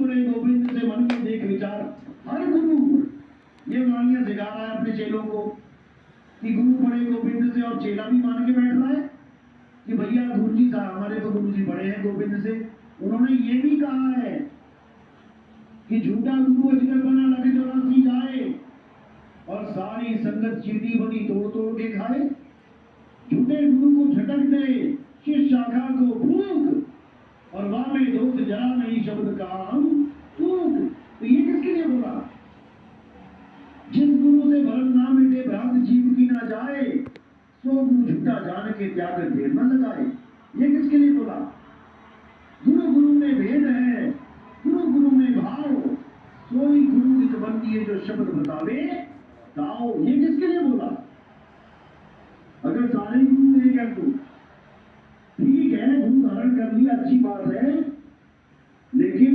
पढ़े गोविंद से मन में देख विचार। हर गुरु ये वाणियां सिखा रहा है अपने चेलों को कि गुरु पढ़े गोविंद से, और चेला भी मान के बैठ रहा है कि भैया गुरु जी साहब हमारे तो गुरु जी पढ़े हैं गोविंद से। उन्होंने ये भी कहा है कि झूठा गुरु अजगर बना लगे 84 जाए, और सारी संगत चीटी बनी तोड़ तोड़ के खाए। झूठे गुरु को झटक दे शिष्य शाखा को फूक, और वाह में दोस्त जरा नहीं शब्द का हम फूक। तो ये किसके लिए बोला? जिस गुरु से भरम ना मिटे भ्रांत जीव की ना जाए, सो गुरु झूठा जान के त्याग देर न लगाए। ये किसके लिए बोला? गुरु गुरु में भेद है, गुरु गुरु में भाव, सोई गुरु एक बंदी है जो शब्द बतावे ताओ। ये किसके लिए बोला? अगर सारे गुरु एक है तो ठीक है, गुरु धारण कर लिया अच्छी बात है, लेकिन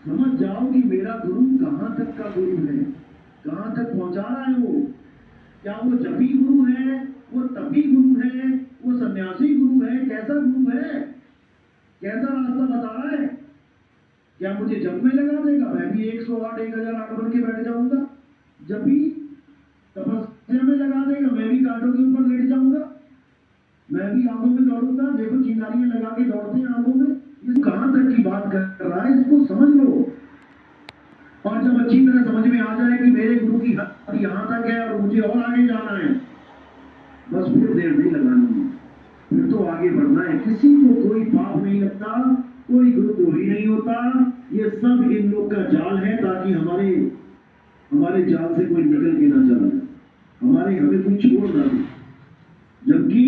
समझ जाओ कि मेरा गुरु कहां तक का गुरु है, कहां तक पहुंचा रहा है वो। क्या वो जपी गुरु है, वो तपी गुरु है, वो सन्यासी गुरु है, कैसा गुरु है, कैसा रास्ता बता रहा है? क्या मुझे जप में लगा देगा, मैं भी 108 1008 बन के बैठ जाऊंगा? जपी तपस्या में लगा देगा, मैं भी कांटों के ऊपर लेट जाऊंगा, मैं भी आंखों में दौड़ूंगा। देखो चिंगारियां लगा के दौड़ते हैं आंखों में। ये कहां तक की बात कर रहा है, इसको समझ लो। और जब अच्छी तरह समझ में आ जाए कि मेरे गुरु की हद यहां तक है और मुझे और आगे जाना है, बस फिर देर नहीं लगानी है, फिर तो आगे बढ़ना है। किसी को कोई पाप नहीं लगता, कोई गुरुद्रोही नहीं होता। ये सब इन लोग का जाल है ताकि हमारे जाल से कोई निकल के ना चला जाए, हमें कोई छोड़ ना दे। जबकि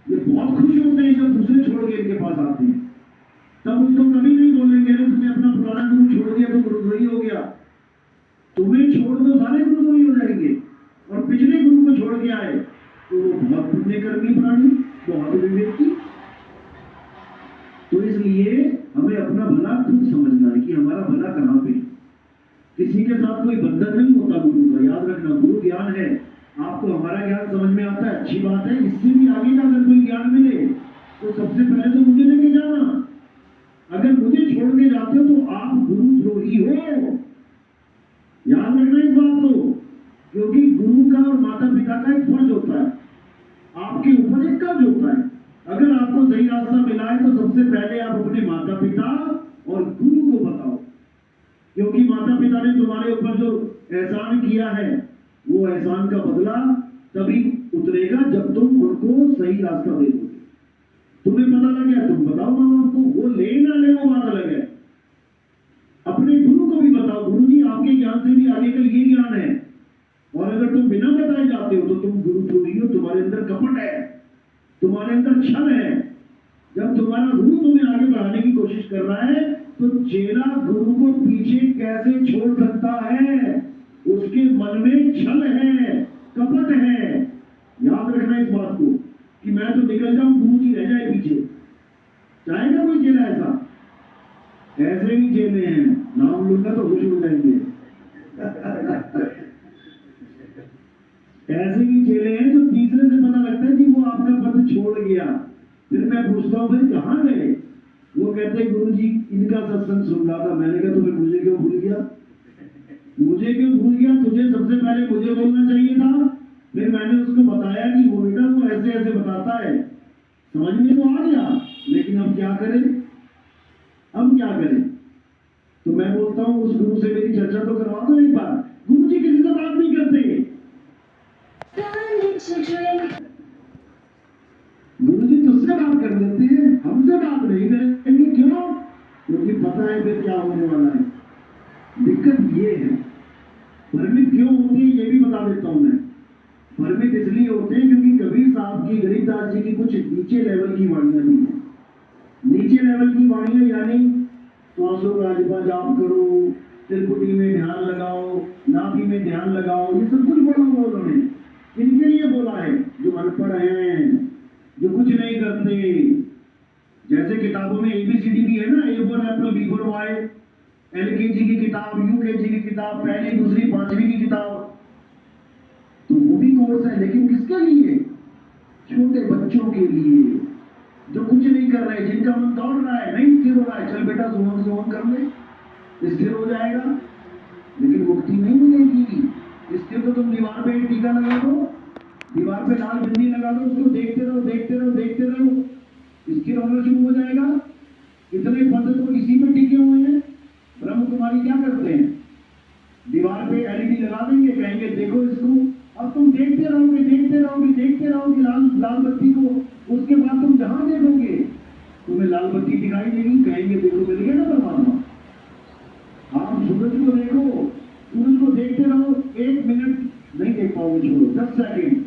ये बहुत खुश होते हैं जब दूसरे छोड़ के इनके पास आते हैं, तब उनको कभी नहीं बोलेंगे तुमने अपना पुराना गुरु छोड़ दिया तो गुरुद्रोही हो गया। तुम्हें छोड़ दो सारे गुरुद्रोही हो जाएंगे, और पिछले गुरु को छोड़ के आए तो वो बहुत पुण्यकर्मी प्राणी, बहुत विवेकी। तो इसलिए हमें अपना भला खुद समझना है कि हमारा भला कहां पे। किसी के साथ कोई बंधन नहीं होता गुरु का, याद रखना। गुरु ज्ञान है, आपको हमारा ज्ञान समझ में आता है, अच्छी बात है। इससे भी आगे का अगर कोई ज्ञान मिले तो सबसे पहले तो मुझे लेके जाना। अगर मुझे छोड़ के जाते हो तो आप गुरुद्रोही हो, याद रखना इस बात को। क्योंकि गुरु का और माता पिता का एक फर्ज होता है, आपके ऊपर एक कर्ज होता है। अगर आपको सही रास्ता मिला है तो सबसे पहले आप अपने माता पिता और गुरु को बताओ, क्योंकि माता पिता ने तुम्हारे ऊपर जो एहसान किया है वो एहसान का बदला तभी उतरेगा जब तुम उनको सही रास्ता दे दोगे। तुम्हें पता लग गया, तुम बताओ माँ बाप को, वो ले ना ले वो बात अलग है। अपने गुरु को भी बताओ, गुरु जी आपके ज्ञान से भी आगे का ये ज्ञान है, और अगर तुम बिना बताए जाते हो तो तुम गुरुद्रोही हो, तुम्हारे अंदर कपट है, तुम्हारे अंदर छल है। जब तुम्हारा गुरु तुम्हें आगे बढ़ाने की कोशिश कर रहा है तो चेला गुरु को पीछे कैसे छोड़ सकता है? उसके मन में छल है, कपट है। याद रखना इस बात को कि मैं तो निकल जाऊं, गुरु जी रह जाए पीछे। चाहेगा कोई चेला ऐसा? ऐसे भी चेले हैं, नाम लूंगा तो खुश हो जाएंगे। ऐसे भी चेले हैं जो तीसरे से पता लगता है कि वो आपका पद छोड़ गया। फिर मैं पूछता हूँ भाई कहाँ गए? वो कहते हैं गुरु जी इनका सत्संग सुन रहा था। मैंने कहा तुम्हें मुझे क्यों भूल गया? मुझे क्यों भूल गया? तुझे सबसे पहले मुझे बोलना चाहिए था। फिर मैंने उसको बताया कि वो बेटा वो ऐसे ऐसे बताता है, समझ में तो आ गया, लेकिन अब क्या करें, अब क्या करें? तो मैं बोलता हूँ उस गुरु से मेरी चर्चा तो करवा दो एक बार। गुरु जी किसी से बात नहीं करते, गुरु जी तुझसे बात कर लेते हैं, हमसे बात नहीं करेंगे। क्यों? क्योंकि पता है फिर क्या होने वाला है। दिक्कत ये है। भ्रमित क्यों होते हैं ये भी बता देता हूं मैं। भ्रमित इसलिए होते हैं क्योंकि कबीर साहब की, गरीबदास जी की कुछ नीचे लेवल की वाणियां नहीं है। नीचे लेवल की वाणियां यानी श्वासों का जपा जाप करो, त्रिपुटी में ध्यान लगाओ, नाभि में ध्यान लगाओ, ये सब कुछ बोला हुआ उन्होंने। इनके लिए बोला है जो अनपढ़ हैं, जो कुछ नहीं करते। जैसे किताबों में ABCD भी है ना, A for Apple, B for boy, LKG की किताब, UKG की किताब, पहली दूसरी पांचवी की किताब, तो वो भी कोर्स है। लेकिन किसके लिए? छोटे बच्चों के लिए जो कुछ नहीं कर रहे, जिनका मन दौड़ रहा है, नहीं स्थिर हो रहा है। चल बेटा सुमन कर ले, स्थिर हो जाएगा, लेकिन मुक्ति नहीं मिलेगी। स्थिर तो तुम दीवार पे एक टीका लगा दो, दीवार पे लाल बिंदी लगा दो, उसको देखते रहो देखते रहो देखते रहो, स्थिर होना शुरू हो जाएगा। इतने पद तो इसी पे टिके हुए हैं। ब्रह्म कुमारी क्या करते हैं, दीवार पे एलईडी लगा देंगे, कहेंगे देखो इसको, अब तुम देखते रहोगे देखते रहोगे देखते रहोगे लाल लाल बत्ती को। उसके बाद तुम जहां देखोगे तुम्हें लाल बत्ती दिखाई देगी, कहेंगे देखो मिल गया ना परमात्मा। आप सूरज को देखो, सूरज को देखते रहो, 1 मिनट नहीं देख पाओगे, छोड़ो 10 सेकंड,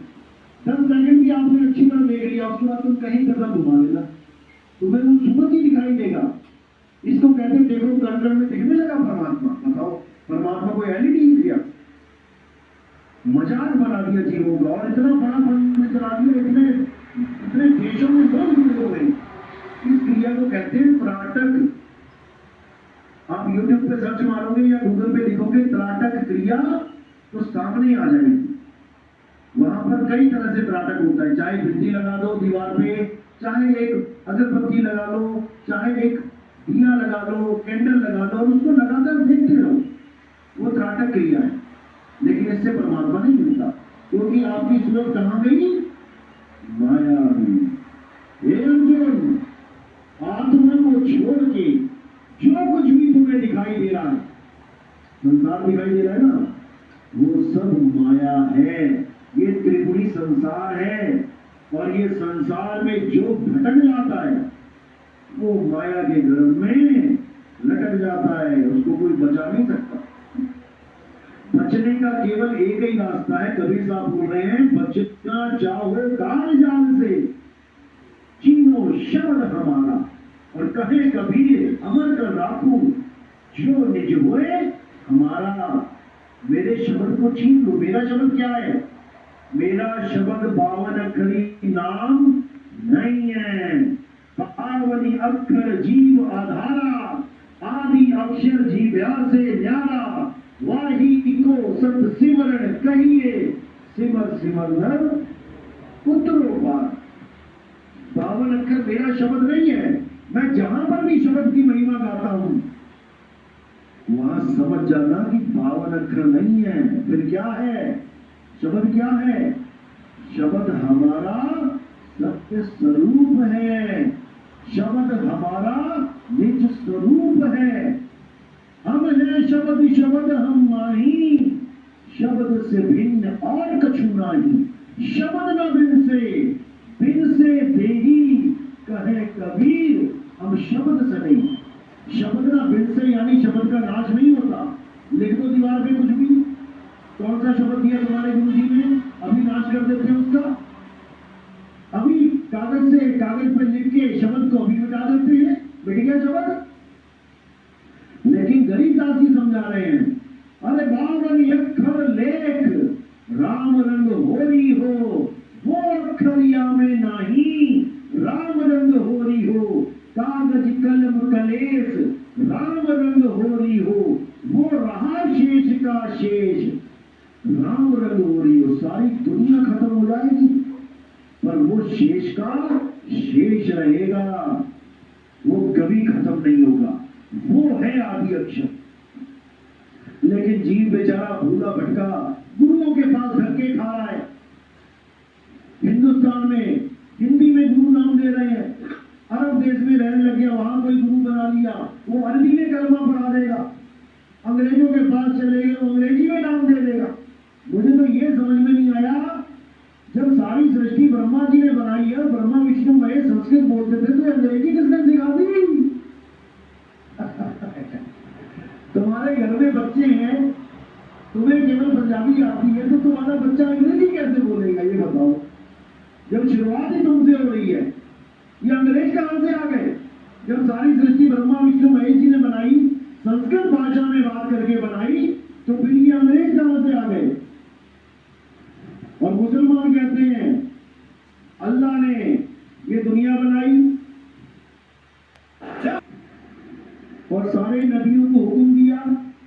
10 सेकंड भी आपने अच्छी तरह देख लिया, उसके बाद तुम कहीं कदम घुमा लेना, तुम्हें वो सूरज ही दिखाई देगा। इसको कहते हैं देखो कण कण में दिखने लगा परमात्मा। बताओ परमात्मा को एलईडी दिया, मजाक बना दिया जीवों का, और इतना बड़ा फंड चला दिया, इतने इतने देशों में लोग जुड़े हुए। इस क्रिया को कहते हैं त्राटक। आप YouTube पे सर्च मारोगे या गूगल पे लिखोगे त्राटक क्रिया तो सामने आ जाएगी। वहां पर कई तरह से त्राटक होता है, चाहे बिंदी लगा दो दीवार पे, चाहे एक अगरबत्ती लगा लो, चाहे एक दिया लगा लो, कैंडल लगा दो, उसको लगातार देखते रहो, वो त्राटक क्रिया है। लेकिन इससे परमात्मा नहीं मिलता, क्योंकि आपकी सूरत कहां गई, माया में। अर्जुन, आत्मा को छोड़ के जो कुछ भी तुम्हें दिखाई दे रहा है, संसार दिखाई दे रहा है ना, वो सब माया है। ये त्रिपुरी संसार है, और ये संसार में जो भटक जाता है वो माया के गर्भ में लटक जाता है, उसको कोई बचा नहीं सकता। बचने का केवल एक ही रास्ता है, कबीर साहब बोल रहे हैं, बचना चाहो काल जाल से, छीनो शब्द हमारा, और कहे कबीर अमर कर राखू, जो निज हुए हमारा। मेरे शब्द को छीन लो। मेरा शब्द क्या है, मेरा शब्द 52 अक्षरी नाम नहीं है। 52 अक्षर जीव आधारा, आदि अक्षर जीव्या से न्यारा, वाही को सत सिमरण कहिए, सिमर सिमर नर पुत्रों पार। 52 अक्षर मेरा शब्द नहीं है। मैं जहां पर भी शब्द की महिमा गाता हूं, वहां समझ जाना कि 52 अक्षर नहीं है। फिर क्या है, शब्द क्या है, शब्द हमारा सत्य स्वरूप है, शब्द हमारा निज स्वरूप है। हम है शब्द शब्द हम माही, शब्द से भिन्न और कछु नाही। शब्द न बिन से देही, कहे कबीर हम शब्द से नहीं। शब्द ना बिन से यानी शब्द का नाश नहीं होता। लिख दो दीवार पे कुछ भी, कौन सा शब्द दिया तुम्हारे गुरु जी ने, अभी नाश कर देते हैं उसका। अभी कागज से कागज पर लिख के शब्द को अभी मिटा देते हैं, मिट गया शब्द। लेकिन गरीबदास जी समझा रहे हैं, अरे 52 अक्षर लेख, राम रंग होरी हो, वो अक्षरिया में नाही, राम रंग होरी हो। कागज कलम कलेश, राम रंग होरी हो, वो रहा शेष का शेष, राम रंग होरी हो। सारी दुनिया खत्म हो जाएगी, पर वो शेष का शेष रहेगा, वो कभी खत्म नहीं होगा, वो है आदि अक्षर। लेकिन जीव बेचारा भूला भटका गुरुओं के पास धक्के खा रहा है। हिंदुस्तान में हिंदी में गुरु नाम दे रहे हैं, अरब देश में रहने लग गया, वहां कोई गुरु बना लिया, वो अरबी में कलमा पढ़ा देगा। अंग्रेजों के पास चले गए, वो अंग्रेजी में नाम दे देगा। मुझे तो ये समझ में नहीं आया, जब सारी सृष्टि ब्रह्मा जी ने बनाई है, ब्रह्मा विष्णु महेश संस्कृत बोलते थे, तो अंग्रेजी किसने सिखा दी? तुम्हारे घर में बच्चे हैं, तुम्हें केवल पंजाबी आती है, तो तुम्हारा बच्चा अंग्रेजी कैसे बोलेगा, ये बताओ। जब शुरुआत ही तुमसे हो रही है, ये अंग्रेज कहां से आ गए? जब सारी सृष्टि ब्रह्मा विष्णु महेश जी ने बनाई, संस्कृत भाषा में बात करके बनाई, तो फिर ये अंग्रेज कहां से आ गए? और मुसलमान कहते हैं अल्लाह ने ये दुनिया बनाई, और सारे नबियों को हुक्म दिया,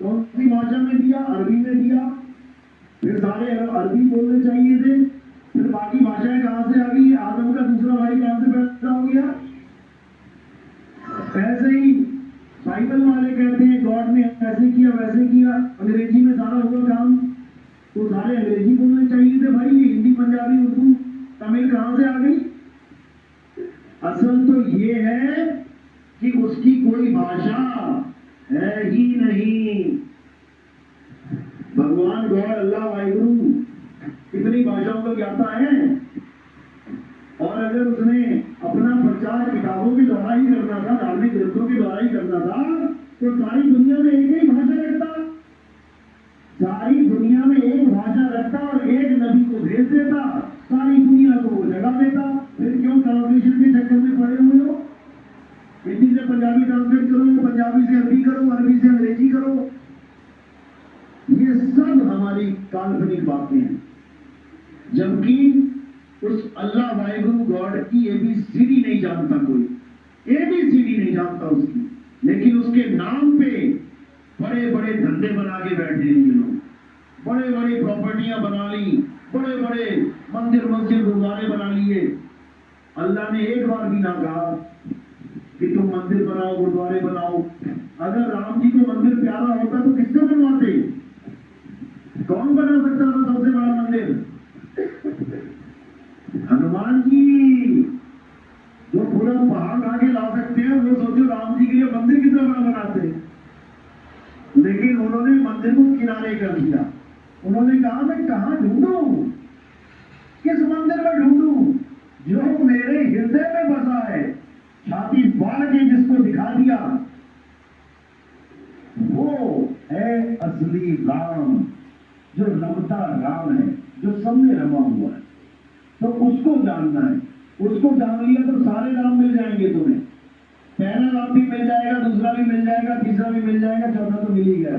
कौन सी भाषा में दिया? अरबी में दिया। फिर सारे अरबी बोलने चाहिए थे, फिर बाकी भाषाएं कहां से आ गई? आदम का दूसरा भाई कहां से पैदा हो गया? ऐसे ही बाइबल वाले कहते हैं गॉड ने ऐसे किया वैसे किया, अंग्रेजी में सारा हुआ काम, तो सारे अंग्रेजी बोलने चाहिए थे भाई, हिंदी पंजाबी उर्दू तमिल कहां से आ गई? असल तो ये है कि उसकी कोई भाषा है ही नहीं। भगवान गॉड अल्लाह वाहिगुरु कितनी भाषाओं का ज्ञाता है, और अगर उसने अपना प्रचार किताबों के द्वारा ही करना था, धार्मिक ग्रंथों के द्वारा ही करना था, तो सारी दुनिया में एक ही भाषा रखता, सारी दुनिया में एक भाषा रखता और एक नबी को भेज देता, सारी दुनिया को वो जगा देता। फिर क्यों ट्रांसलेशन के चक्कर में पड़े हुए हो? हिंदी से पंजाबी ट्रांसलेट करो, पंजाबी से अरबी करो, अरबी से अंग्रेजी करो। ये सब हमारी काल्पनिक बातें हैं, जबकि उस अल्लाह वाहिगुरु गॉड की एबीसीडी नहीं जानता कोई, एबीसीडी नहीं जानता उसकी, लेकिन उसके नाम पे बड़े बड़े धंधे बना के बैठे हैं लोग, बड़े बड़े प्रॉपर्टियां बना ली, बड़े बड़े मंदिर मस्जिद गुरुद्वारे बना लिए। अल्लाह ने एक बार भी ना कहा कि तुम मंदिर बनाओ गुरुद्वारे बनाओ। अगर राम जी को मंदिर प्यारा होता तो किससे बनवाते? कौन बना सकता था सबसे बड़ा मंदिर? हनुमान जी जो पूरा पहाड़ उठा के ला सकते हैं, वो सोचो राम जी के लिए मंदिर कितना बड़ा बनाते। लेकिन उन्होंने मंदिर को किनारे कर दिया। उन्होंने कहा मैं कहां ढूंढूं, किस मंदिर में ढूंढूं जो मेरे हृदय में बसा है। छाती फाड़ के जिसको दिखा दिया वो है असली राम, जो रमता राम है, जो सब में रमा हुआ है। तो उसको जानना है, उसको जान लिया तो सारे राम मिल जाएंगे तुम्हें। पहला राम भी मिल जाएगा, दूसरा भी मिल जाएगा, तीसरा भी मिल जाएगा, चौथा तो मिल ही गया।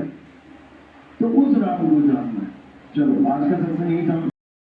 तो उस राम को जानना है। चलो आज का सत्संग यही समझ